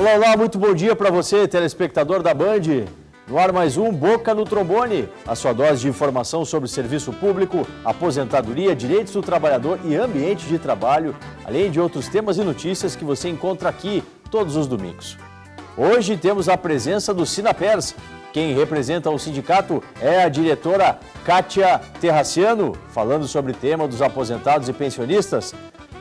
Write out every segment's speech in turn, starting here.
Olá, olá, muito bom dia para você, telespectador da Band. No ar mais um Boca no Trombone, a sua dose de informação sobre serviço público, aposentadoria, direitos do trabalhador e ambiente de trabalho, além de outros temas e notícias que você encontra aqui todos os domingos. Hoje temos a presença do Sinapers. Quem representa o sindicato é a diretora Kátia Terraciano, falando sobre o tema dos aposentados e pensionistas.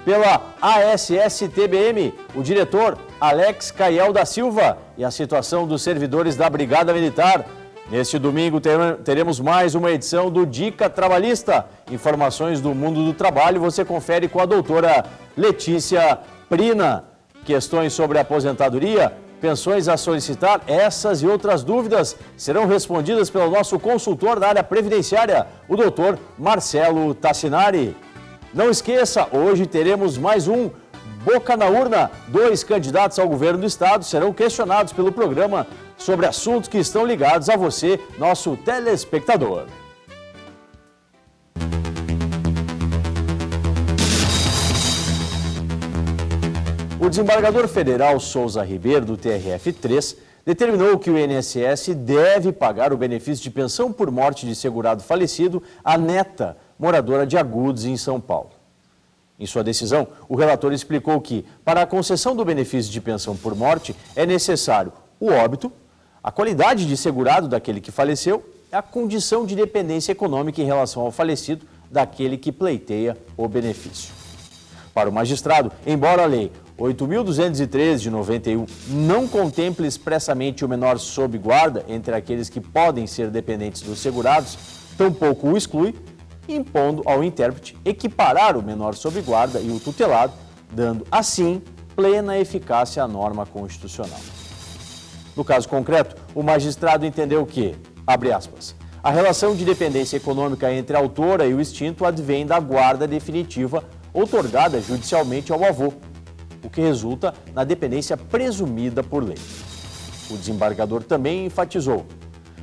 Pela ASS-TBM, o diretor Alex Caiel da Silva e a situação dos servidores da Brigada Militar. Neste domingo teremos mais uma edição do Dica Trabalhista. Informações do mundo do trabalho você confere com a doutora Letícia Prina. Questões sobre aposentadoria, pensões a solicitar, essas e outras dúvidas serão respondidas pelo nosso consultor da área previdenciária, o doutor Marcelo Tassinari. Não esqueça, hoje teremos mais um Boca na Urna. 2 candidatos ao governo do estado serão questionados pelo programa sobre assuntos que estão ligados a você, nosso telespectador. O desembargador federal Souza Ribeiro, do TRF3, determinou que o INSS deve pagar o benefício de pensão por morte de segurado falecido à neta, moradora de Agudos, em São Paulo. Em sua decisão, o relator explicou que, para a concessão do benefício de pensão por morte, é necessário o óbito, a qualidade de segurado daquele que faleceu e a condição de dependência econômica em relação ao falecido daquele que pleiteia o benefício. Para o magistrado, embora a Lei 8.213 de 91 não contemple expressamente o menor sob guarda entre aqueles que podem ser dependentes dos segurados, tampouco o exclui, impondo ao intérprete equiparar o menor sob guarda e o tutelado, dando, assim, plena eficácia à norma constitucional. No caso concreto, o magistrado entendeu que, abre aspas, a relação de dependência econômica entre a autora e o extinto advém da guarda definitiva outorgada judicialmente ao avô, o que resulta na dependência presumida por lei. O desembargador também enfatizou: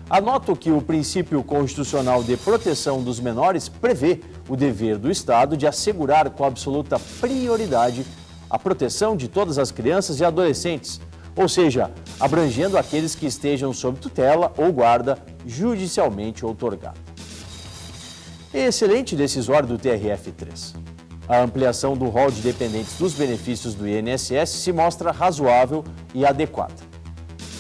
anoto que o princípio constitucional de proteção dos menores prevê o dever do Estado de assegurar com absoluta prioridade a proteção de todas as crianças e adolescentes, ou seja, abrangendo aqueles que estejam sob tutela ou guarda judicialmente outorgada. Excelente decisório do TRF3. A ampliação do rol de dependentes dos benefícios do INSS se mostra razoável e adequada.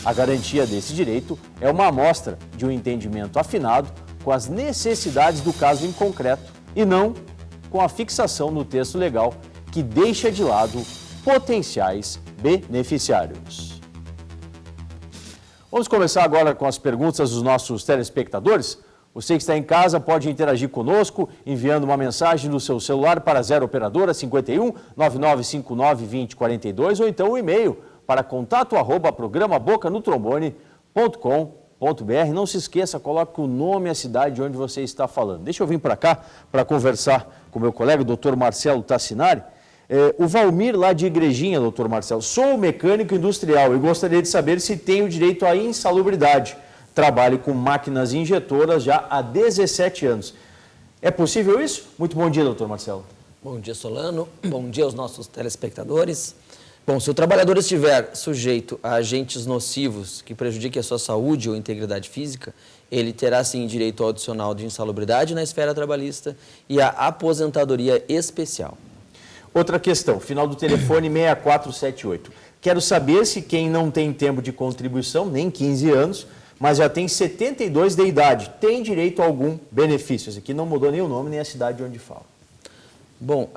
A garantia desse direito é uma amostra de um entendimento afinado com as necessidades do caso em concreto e não com a fixação no texto legal que deixa de lado potenciais beneficiários. Vamos começar agora com as perguntas dos nossos telespectadores. Você que está em casa pode interagir conosco enviando uma mensagem no seu celular para 0 operadora 51 9959 2042 ou então o e-mail para contato@programabocanutrombone.com.br. Não se esqueça, coloque o nome e a cidade de onde você está falando. Deixa eu vir para cá para conversar com meu colega, o doutor Marcelo Tassinari. O Valmir, lá de Igrejinha, doutor Marcelo. Sou mecânico industrial e gostaria de saber se tenho direito à insalubridade. Trabalho com máquinas injetoras já há 17 anos. É possível isso? Muito bom dia, doutor Marcelo. Bom dia, Solano. Bom dia aos nossos telespectadores. Bom, se o trabalhador estiver sujeito a agentes nocivos que prejudiquem a sua saúde ou integridade física, ele terá, sim, direito ao adicional de insalubridade na esfera trabalhista e à aposentadoria especial. Outra questão, final do telefone 6478. Quero saber se quem não tem tempo de contribuição, nem 15 anos, mas já tem 72 de idade, tem direito a algum benefício? Esse aqui não mudou nem o nome, nem a cidade onde fala. Bom,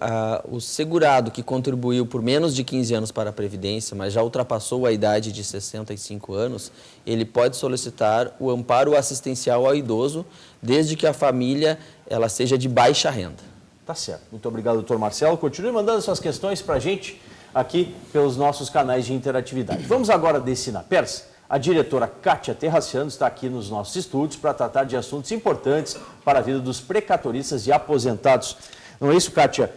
o segurado que contribuiu por menos de 15 anos para a Previdência, mas já ultrapassou a idade de 65 anos, ele pode solicitar o amparo assistencial ao idoso, desde que a família ela seja de baixa renda. Tá certo. Muito obrigado, doutor Marcelo. Continue mandando suas questões para a gente aqui pelos nossos canais de interatividade. Vamos agora de Sinapers. A diretora Kátia Terraciano está aqui nos nossos estúdios para tratar de assuntos importantes para a vida dos precatoristas e aposentados. Não é isso, Kátia?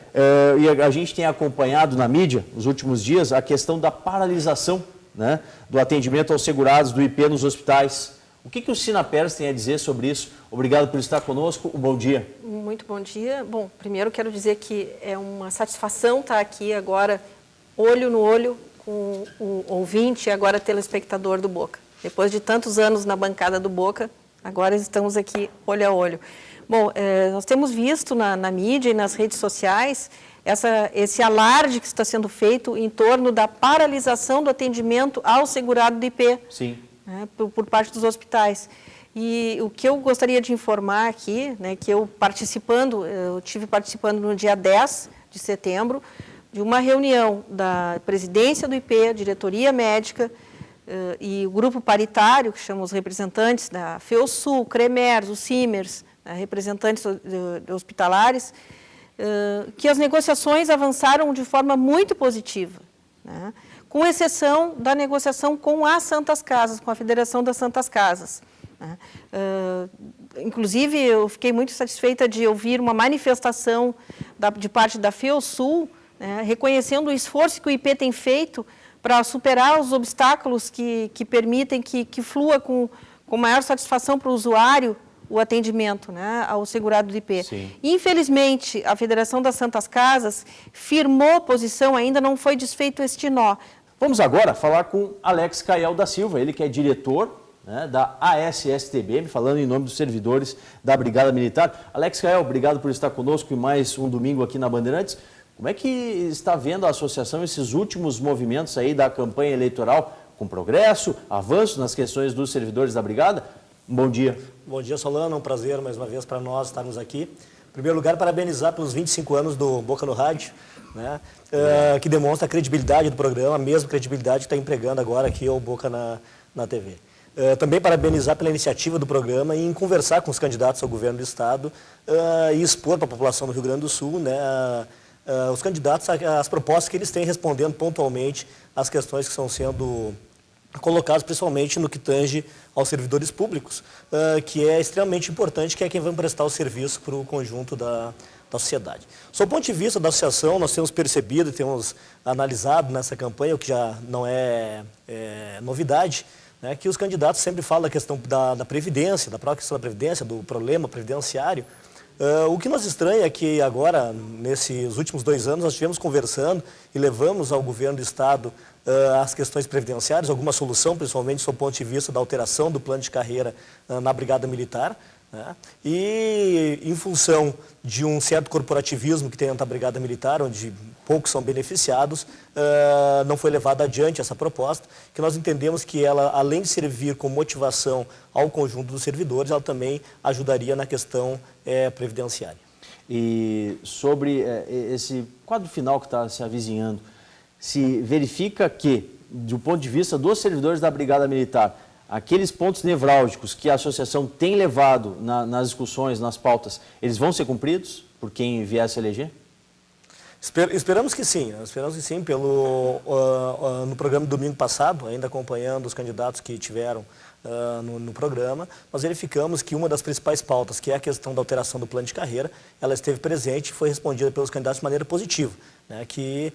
E a gente tem acompanhado na mídia, nos últimos dias, a questão da paralisação, né, do atendimento aos segurados do IP nos hospitais. O que o Sinapers tem a dizer sobre isso? Obrigado por estar conosco. Um bom dia. Muito bom dia. Bom, primeiro quero dizer que é uma satisfação estar aqui agora, olho no olho, o ouvinte e agora telespectador do Boca. Depois de tantos anos na bancada do Boca, agora estamos aqui olho a olho. Bom, nós temos visto na mídia e nas redes sociais esse alarde que está sendo feito em torno da paralisação do atendimento ao segurado do IP. Sim. Né, por parte dos hospitais. E o que eu gostaria de informar aqui, né, que eu estive participando no dia 10 de setembro, de uma reunião da presidência do IP, diretoria médica e o grupo paritário, que chama os representantes da FEUSUL, CREMERS, os CIMERS, representantes hospitalares, que as negociações avançaram de forma muito positiva, né, com exceção da negociação com as Santas Casas, com a Federação das Santas Casas. Inclusive, eu fiquei muito satisfeita de ouvir uma manifestação de parte da FEUSUL, né, reconhecendo o esforço que o IP tem feito para superar os obstáculos que permitem que flua com maior satisfação para o usuário o atendimento, né, ao segurado do IP. Sim. Infelizmente, a Federação das Santas Casas firmou posição, ainda não foi desfeito este nó. Vamos agora falar com Alex Caiel da Silva, ele que é diretor, né, da ASSTBM, falando em nome dos servidores da Brigada Militar. Alex Caiel, obrigado por estar conosco em mais um domingo aqui na Bandeirantes. Como é que está vendo a associação esses últimos movimentos aí da campanha eleitoral, com progresso, avanço nas questões dos servidores da Brigada? Um bom dia. Bom dia, Solano. É um prazer mais uma vez para nós estarmos aqui. Em primeiro lugar, parabenizar pelos 25 anos do Boca no Rádio, né, que demonstra a credibilidade do programa, a mesma credibilidade que está empregando agora aqui o Boca na TV. Também parabenizar pela iniciativa do programa em conversar com os candidatos ao governo do Estado e expor para a população do Rio Grande do Sul, né, os candidatos, as propostas que eles têm, respondendo pontualmente às questões que estão sendo colocadas, principalmente no que tange aos servidores públicos, que é extremamente importante, que é quem vai prestar o serviço para o conjunto da sociedade. Sob o ponto de vista da associação, nós temos percebido e temos analisado nessa campanha, o que já não é novidade, né, que os candidatos sempre falam da questão da Previdência, da própria questão da Previdência, do problema previdenciário. O que nos estranha é que agora, nesses últimos 2 anos, nós estivemos conversando e levamos ao governo do Estado as questões previdenciárias, alguma solução, principalmente sob o ponto de vista da alteração do plano de carreira na Brigada Militar, né? E em função de um certo corporativismo que tem dentro da Brigada Militar, onde poucos são beneficiados, não foi levada adiante essa proposta, que nós entendemos que ela, além de servir como motivação ao conjunto dos servidores, ela também ajudaria na questão previdenciária. E sobre esse quadro final que está se avizinhando, se verifica que, do ponto de vista dos servidores da Brigada Militar, aqueles pontos nevrálgicos que a associação tem levado nas discussões, nas pautas, eles vão ser cumpridos por quem vier a se eleger? Esperamos que sim, no programa do domingo passado, ainda acompanhando os candidatos que tiveram no programa, nós verificamos que uma das principais pautas, que é a questão da alteração do plano de carreira, ela esteve presente e foi respondida pelos candidatos de maneira positiva, né, que,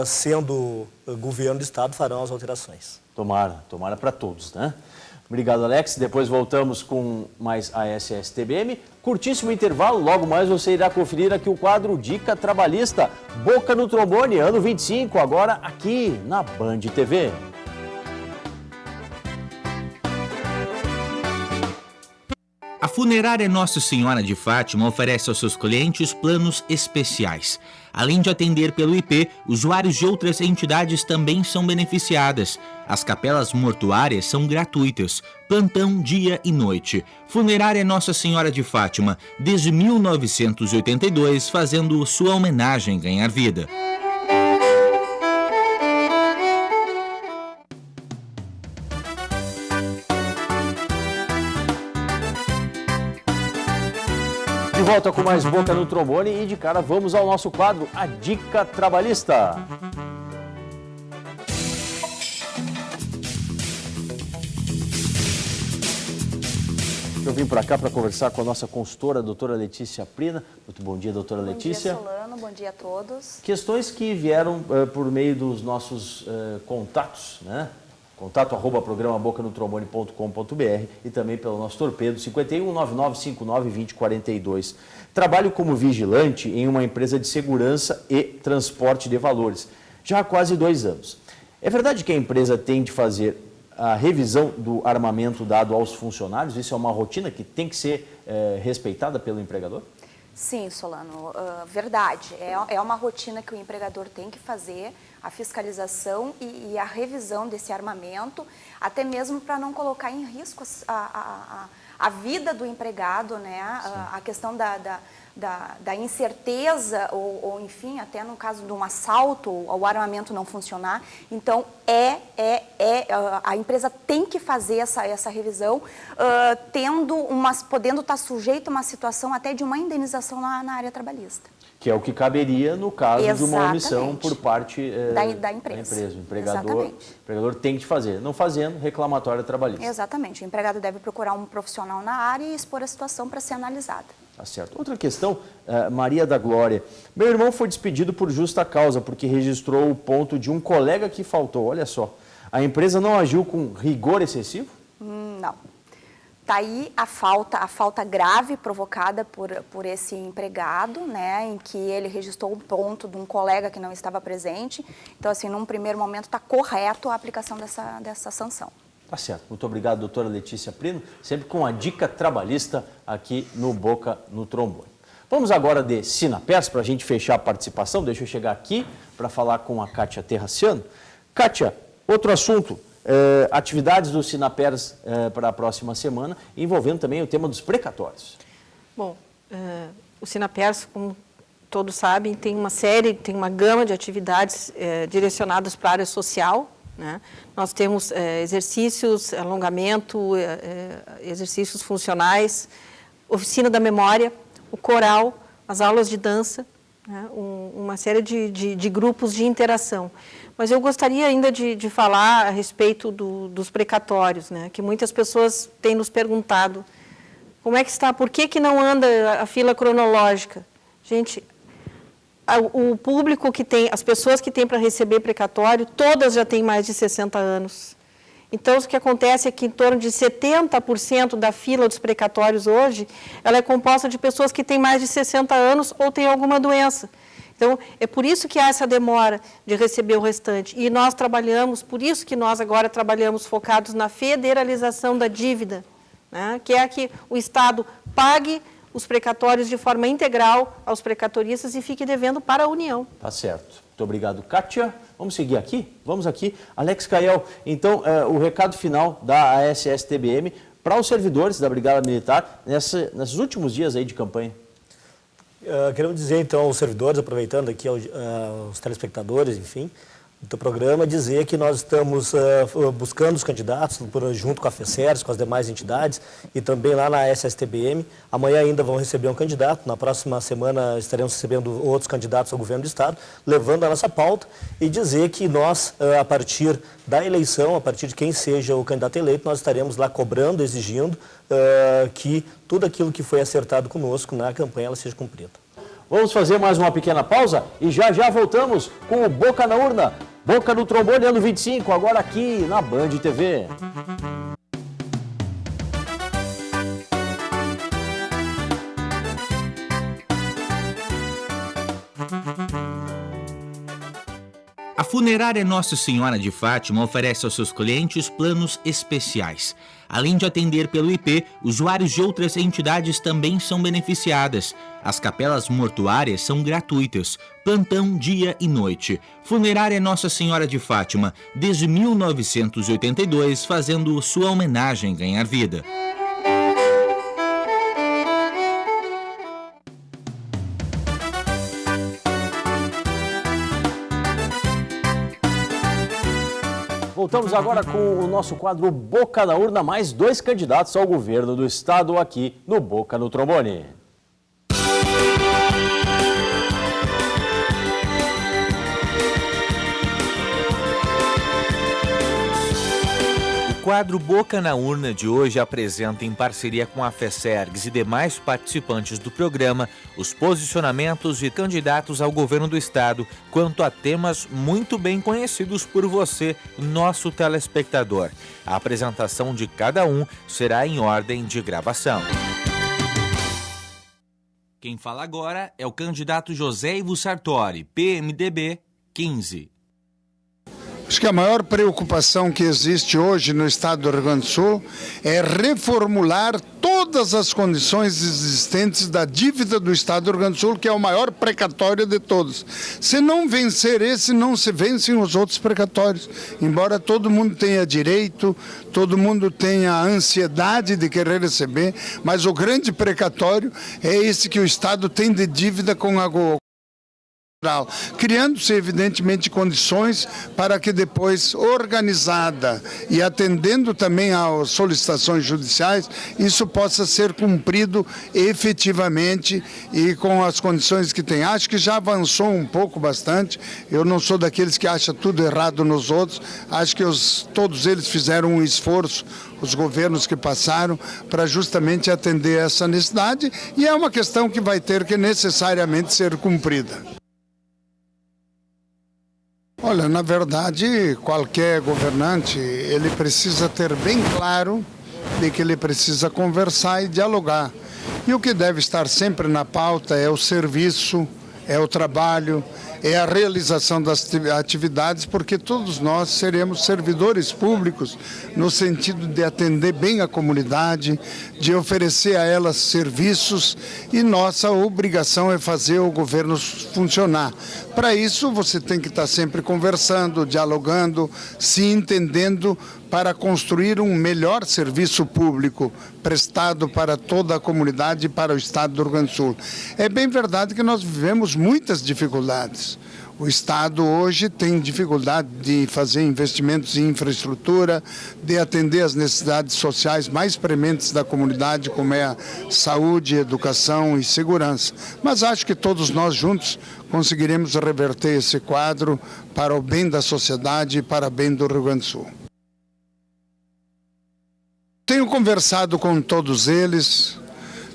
sendo governo do Estado, farão as alterações. Tomara para todos, né? Obrigado, Alex. Depois voltamos com mais a ASSTBM. Curtíssimo intervalo, logo mais você irá conferir aqui o quadro Dica Trabalhista. Boca no Trombone, ano 25, agora aqui na Band TV. A Funerária Nossa Senhora de Fátima oferece aos seus clientes planos especiais. Além de atender pelo IP, usuários de outras entidades também são beneficiadas. As capelas mortuárias são gratuitas, plantão dia e noite. Funerária Nossa Senhora de Fátima, desde 1982, fazendo sua homenagem ganhar vida. De volta com mais Boca no Trombone e de cara vamos ao nosso quadro, a Dica Trabalhista. Eu vim para cá para conversar com a nossa consultora, a doutora Letícia Prina. Muito bom dia, doutora Letícia. Bom dia, Solano. Bom dia a todos. Questões que vieram por meio dos nossos contatos, né? Contato@programa bocanotrombone.com.br e também pelo nosso torpedo 5199592042. Trabalho como vigilante em uma empresa de segurança e transporte de valores, já há quase 2 anos. É verdade que a empresa tem de fazer a revisão do armamento dado aos funcionários? Isso é uma rotina que tem que ser respeitada pelo empregador? Sim, Solano, verdade. É uma rotina que o empregador tem que fazer, a fiscalização e a revisão desse armamento, até mesmo para não colocar em risco a vida do empregado, né? A questão da incerteza ou, enfim, até no caso de um assalto, o armamento não funcionar. Então, a empresa tem que fazer essa revisão, podendo estar sujeito a uma situação até de uma indenização na área trabalhista. Que é o que caberia no caso de uma omissão por parte da empresa. O empregador tem que fazer. Não fazendo, reclamatório trabalhista. Exatamente. O empregado deve procurar um profissional na área e expor a situação para ser analisada. Tá certo. Outra questão, Maria da Glória. Meu irmão foi despedido por justa causa, porque registrou o ponto de um colega que faltou. Olha só. A empresa não agiu com rigor excessivo? Não. Está aí a falta grave provocada por esse empregado, né, em que ele registrou o ponto de um colega que não estava presente. Então, assim, num primeiro momento está correto a aplicação dessa sanção. Tá certo. Muito obrigado, doutora Letícia Prino, sempre com a dica trabalhista aqui no Boca no Trombone. Vamos agora de Sinapers para a gente fechar a participação. Deixa eu chegar aqui para falar com a Kátia Terraciano. Kátia, outro assunto. Atividades do Sinapers para a próxima semana, envolvendo também o tema dos precatórios. Bom, o Sinapers, como todos sabem, tem uma gama de atividades direcionadas para a área social, né? Nós temos exercícios, alongamento, exercícios funcionais, oficina da memória, o coral, as aulas de dança, né? Uma série de grupos de interação. Mas eu gostaria ainda de falar a respeito dos precatórios, né? Que muitas pessoas têm nos perguntado como é que está, por que não anda a fila cronológica? Gente, o público que tem, as pessoas que têm para receber precatório, todas já têm mais de 60 anos. Então, o que acontece é que em torno de 70% da fila dos precatórios hoje, ela é composta de pessoas que têm mais de 60 anos ou têm alguma doença. Então, é por isso que há essa demora de receber o restante. E nós trabalhamos, por isso que nós agora trabalhamos focados na federalização da dívida, né? Que é que o Estado pague os precatórios de forma integral aos precatoristas e fique devendo para a União. Tá certo. Muito obrigado, Kátia. Vamos seguir aqui? Vamos aqui. Alex Cael, então, o recado final da ASSTBM para os servidores da Brigada Militar nesses últimos dias aí de campanha. Queremos dizer, então, aos servidores, aproveitando aqui aos telespectadores, enfim, do programa, dizer que nós estamos buscando os candidatos junto com a FECERS, com as demais entidades e também lá na SSTBM. Amanhã ainda vão receber um candidato, na próxima semana estaremos recebendo outros candidatos ao governo do Estado, levando a nossa pauta e dizer que nós, a partir da eleição, a partir de quem seja o candidato eleito, nós estaremos lá cobrando, exigindo que tudo aquilo que foi acertado conosco na campanha ela seja cumprida. Vamos fazer mais uma pequena pausa e já voltamos com o Boca na Urna. Boca no Trombone, ano 25, agora aqui na Band TV. A funerária Nossa Senhora de Fátima oferece aos seus clientes planos especiais. Além de atender pelo IP, usuários de outras entidades também são beneficiadas. As capelas mortuárias são gratuitas, plantão dia e noite. Funerária Nossa Senhora de Fátima, desde 1982, fazendo sua homenagem ganhar vida. Voltamos agora com o nosso quadro Boca na Urna, mais 2 candidatos ao governo do Estado aqui no Boca no Trombone. O quadro Boca na Urna de hoje apresenta, em parceria com a FECERGS e demais participantes do programa, os posicionamentos de candidatos ao governo do Estado quanto a temas muito bem conhecidos por você, nosso telespectador. A apresentação de cada um será em ordem de gravação. Quem fala agora é o candidato José Ivo Sartori, PMDB 15. Acho que a maior preocupação que existe hoje no estado do Rio Grande do Sul é reformular todas as condições existentes da dívida do estado do Rio Grande do Sul, que é o maior precatório de todos. Se não vencer esse, não se vencem os outros precatórios. Embora todo mundo tenha direito, todo mundo tenha a ansiedade de querer receber, mas o grande precatório é esse que o estado tem de dívida com a criando-se, evidentemente, condições para que depois, organizada e atendendo também às solicitações judiciais, isso possa ser cumprido efetivamente e com as condições que tem. Acho que já avançou um pouco bastante, eu não sou daqueles que acham tudo errado nos outros, acho que todos eles fizeram um esforço, os governos que passaram, para justamente atender essa necessidade, e é uma questão que vai ter que necessariamente ser cumprida. Olha, na verdade, qualquer governante, ele precisa ter bem claro de que ele precisa conversar e dialogar. E o que deve estar sempre na pauta é o serviço, é o trabalho, é a realização das atividades, porque todos nós seremos servidores públicos no sentido de atender bem a comunidade, de oferecer a elas serviços, e nossa obrigação é fazer o governo funcionar. Para isso, você tem que estar sempre conversando, dialogando, se entendendo, para construir um melhor serviço público prestado para toda a comunidade e para o estado do Rio Grande do Sul. É bem verdade que nós vivemos muitas dificuldades. O estado hoje tem dificuldade de fazer investimentos em infraestrutura, de atender as necessidades sociais mais prementes da comunidade, como é a saúde, educação e segurança. Mas acho que todos nós juntos conseguiremos reverter esse quadro para o bem da sociedade e para o bem do Rio Grande do Sul. Tenho conversado com todos eles,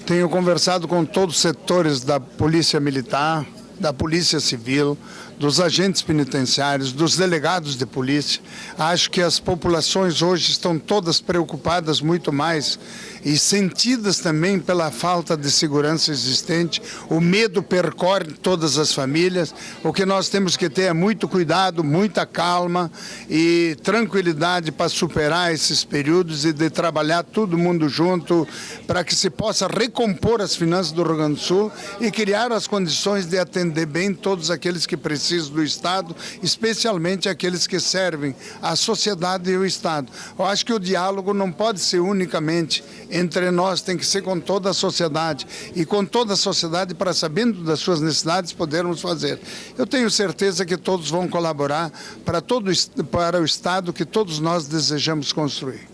tenho conversado com todos os setores da Polícia Militar, da Polícia Civil, dos agentes penitenciários, dos delegados de polícia. Acho que as populações hoje estão todas preocupadas muito mais e sentidas também pela falta de segurança existente. O medo percorre todas as famílias. O que nós temos que ter é muito cuidado, muita calma e tranquilidade para superar esses períodos e de trabalhar todo mundo junto para que se possa recompor as finanças do Rio Grande do Sul e criar as condições de atender bem todos aqueles que precisam do Estado, especialmente aqueles que servem à sociedade e o Estado. Eu acho que o diálogo não pode ser unicamente entre nós, tem que ser com toda a sociedade, e com toda a sociedade, para, sabendo das suas necessidades, podermos fazer. Eu tenho certeza que todos vão colaborar para o Estado que todos nós desejamos construir.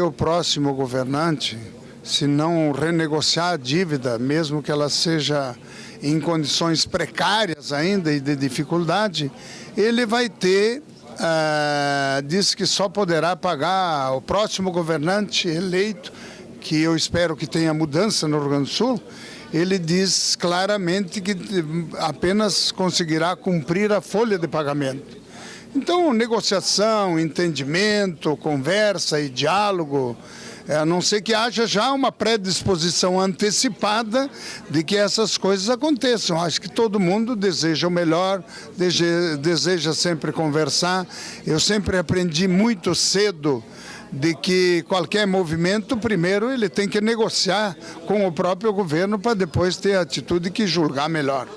O próximo governante, se não renegociar a dívida, mesmo que ela seja em condições precárias ainda e de dificuldade, ele vai ter, diz que só poderá pagar o próximo governante eleito, que eu espero que tenha mudança no Rio Grande do Sul. Ele diz claramente que apenas conseguirá cumprir a folha de pagamento. Então, negociação, entendimento, conversa e diálogo, a não ser que haja já uma predisposição antecipada de que essas coisas aconteçam. Acho que todo mundo deseja o melhor, deseja sempre conversar. Eu sempre aprendi muito cedo de que qualquer movimento, primeiro ele tem que negociar com o próprio governo para depois ter a atitude que julgar melhor.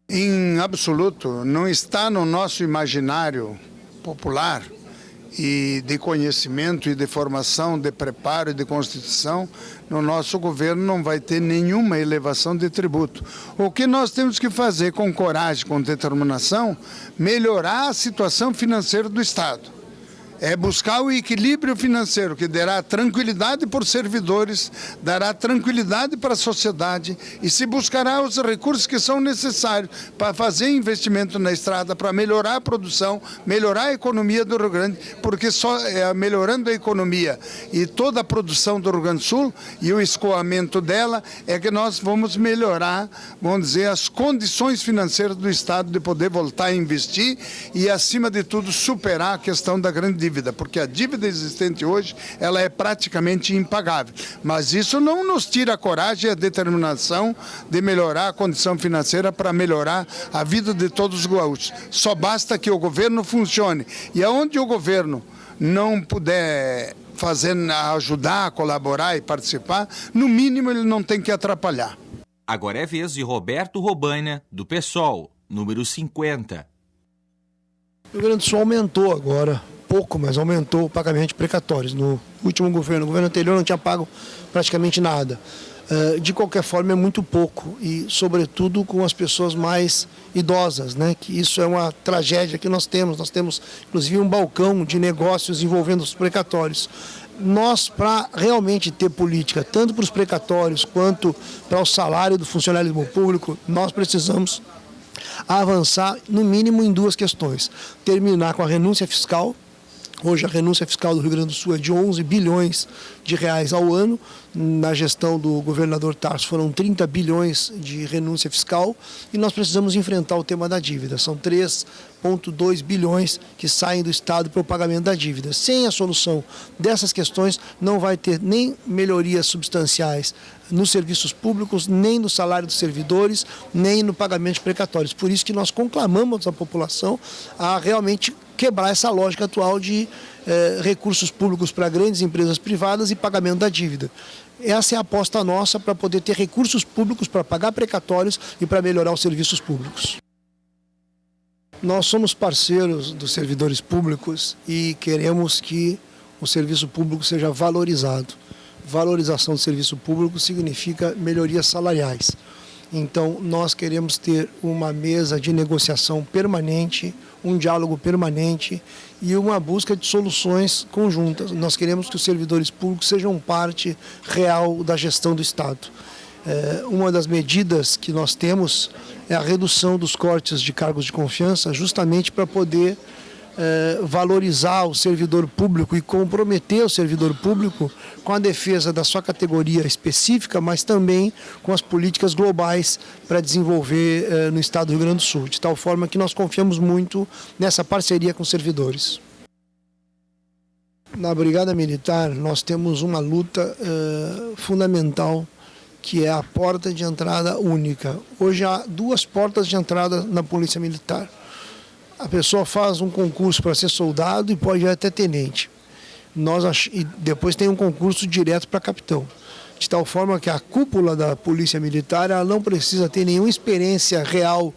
Em absoluto, não está no nosso imaginário popular e de conhecimento e de formação, de preparo e de constituição, no nosso governo não vai ter nenhuma elevação de tributo. O que nós temos que fazer com coragem, com determinação, melhorar a situação financeira do Estado. É buscar o equilíbrio financeiro que dará tranquilidade para os servidores, dará tranquilidade para a sociedade e se buscará os recursos que são necessários para fazer investimento na estrada, para melhorar a produção, melhorar a economia do Rio Grande, porque só melhorando a economia e toda a produção do Rio Grande do Sul e o escoamento dela é que nós vamos melhorar, vamos dizer, as condições financeiras do Estado de poder voltar a investir e, acima de tudo, superar a questão da grande dívida dívida, porque a dívida existente hoje ela é praticamente impagável. Mas isso não nos tira a coragem e a determinação de melhorar a condição financeira para melhorar a vida de todos os gaúchos. Só basta que o governo funcione. E aonde o governo não puder ajudar, colaborar e participar, no mínimo ele não tem que atrapalhar. Agora é vez de Roberto Robaina, do PSOL, número 50. O Rio Grande do Sul aumentou agora, pouco, mas aumentou o pagamento de precatórios. No último governo, o governo anterior não tinha pago praticamente nada. De qualquer forma, é muito pouco e, sobretudo, com as pessoas mais idosas, né? Que isso é uma tragédia que nós temos. Nós temos, inclusive, um balcão de negócios envolvendo os precatórios. Nós, para realmente ter política, tanto para os precatórios quanto para o salário do funcionalismo público, nós precisamos avançar, no mínimo, em duas questões. Terminar com a renúncia fiscal. Hoje a renúncia fiscal do Rio Grande do Sul é de 11 bilhões de reais ao ano. Na gestão do governador Tarso foram 30 bilhões de renúncia fiscal e nós precisamos enfrentar o tema da dívida. São 3,2 bilhões que saem do Estado para o pagamento da dívida. Sem a solução dessas questões, não vai ter nem melhorias substanciais nos serviços públicos, nem no salário dos servidores, nem no pagamento de precatórios. Por isso que nós conclamamos a população a realmente quebrar essa lógica atual de recursos públicos para grandes empresas privadas e pagamento da dívida. Essa é a aposta nossa para poder ter recursos públicos para pagar precatórios e para melhorar os serviços públicos. Nós somos parceiros dos servidores públicos e queremos que o serviço público seja valorizado. Valorização do serviço público significa melhorias salariais. Então, nós queremos ter uma mesa de negociação permanente, um diálogo permanente e uma busca de soluções conjuntas. Nós queremos que os servidores públicos sejam parte real da gestão do Estado. Uma das medidas que nós temos é a redução dos cortes de cargos de confiança, justamente para poder valorizar o servidor público e comprometer o servidor público com a defesa da sua categoria específica, mas também com as políticas globais para desenvolver no Estado do Rio Grande do Sul, de tal forma que nós confiamos muito nessa parceria com os servidores. Na Brigada Militar, nós temos uma luta fundamental, que é a porta de entrada única. Hoje há duas portas de entrada na Polícia Militar. A pessoa faz um concurso para ser soldado e pode ir até tenente. E depois tem um concurso direto para capitão. De tal forma que a cúpula da Polícia Militar ela não precisa ter nenhuma experiência real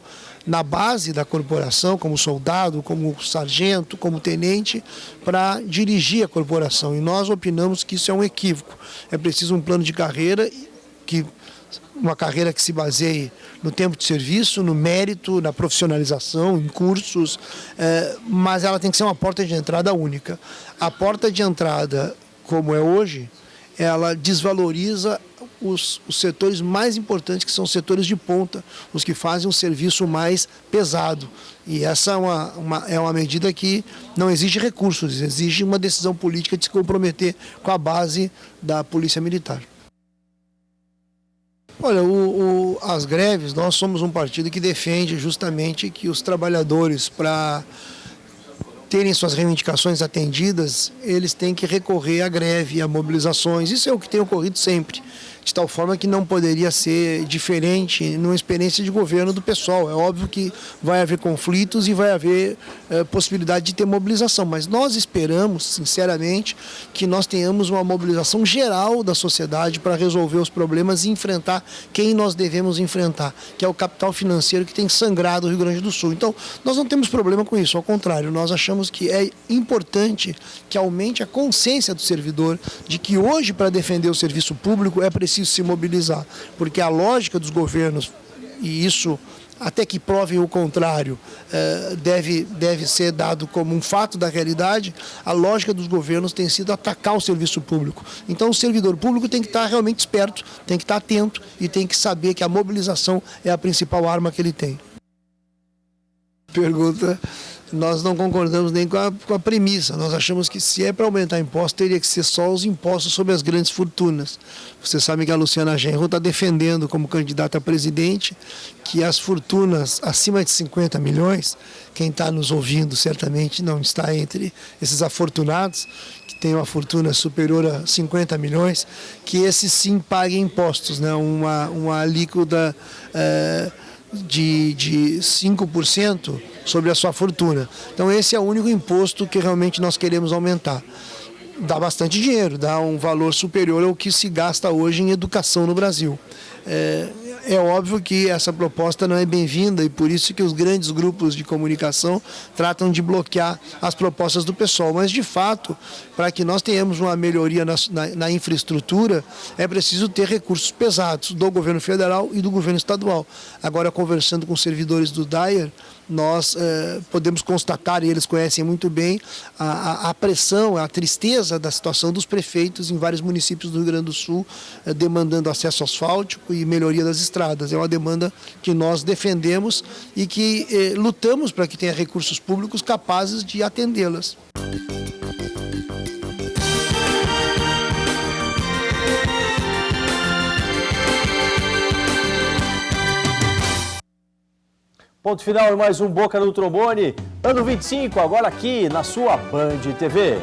na base da corporação, como soldado, como sargento, como tenente, para dirigir a corporação. E nós opinamos que isso é um equívoco. É preciso um plano de carreira uma carreira que se baseie no tempo de serviço, no mérito, na profissionalização, em cursos, mas ela tem que ser uma porta de entrada única. A porta de entrada, como é hoje, ela desvaloriza os setores mais importantes, que são os setores de ponta, os que fazem um serviço mais pesado. E essa é uma medida que não exige recursos, exige uma decisão política de se comprometer com a base da Polícia Militar. Olha, as greves, nós somos um partido que defende justamente que os trabalhadores, para terem suas reivindicações atendidas, eles têm que recorrer à greve, a mobilizações. Isso é o que tem ocorrido sempre, de tal forma que não poderia ser diferente numa experiência de governo do PSOL. É óbvio que vai haver conflitos e vai haver possibilidade de ter mobilização, mas nós esperamos, sinceramente, que nós tenhamos uma mobilização geral da sociedade para resolver os problemas e enfrentar quem nós devemos enfrentar, que é o capital financeiro que tem sangrado o Rio Grande do Sul. Então, nós não temos problema com isso, ao contrário, nós achamos que é importante que aumente a consciência do servidor de que hoje, para defender o serviço público, é preciso se mobilizar, porque a lógica dos governos, e isso até que provem o contrário, deve ser dado como um fato da realidade, a lógica dos governos tem sido atacar o serviço público. Então o servidor público tem que estar realmente esperto, tem que estar atento e tem que saber que a mobilização é a principal arma que ele tem. Pergunta nós não concordamos nem com a premissa. Nós achamos que se é para aumentar imposto, teria que ser só os impostos sobre as grandes fortunas. Você sabe que a Luciana Genro está defendendo como candidata a presidente que as fortunas acima de 50 milhões, quem está nos ouvindo certamente não está entre esses afortunados, que tem uma fortuna superior a 50 milhões, que esses sim paguem impostos, né? Uma alíquota de 5% sobre a sua fortuna. Então esse é o único imposto que realmente nós queremos aumentar. Dá bastante dinheiro, dá um valor superior ao que se gasta hoje em educação no Brasil. É óbvio que essa proposta não é bem-vinda e por isso que os grandes grupos de comunicação tratam de bloquear as propostas do PSOL. Mas, de fato, para que nós tenhamos uma melhoria na infraestrutura, é preciso ter recursos pesados do governo federal e do governo estadual. Agora, conversando com os servidores do DAER, nós podemos constatar, e eles conhecem muito bem, a pressão, a tristeza da situação dos prefeitos em vários municípios do Rio Grande do Sul, demandando acesso asfáltico e melhoria das estradas. É uma demanda que nós defendemos e que lutamos para que tenha recursos públicos capazes de atendê-las. Ponto final em mais um Boca no Trombone, ano 25, agora aqui na sua Band TV.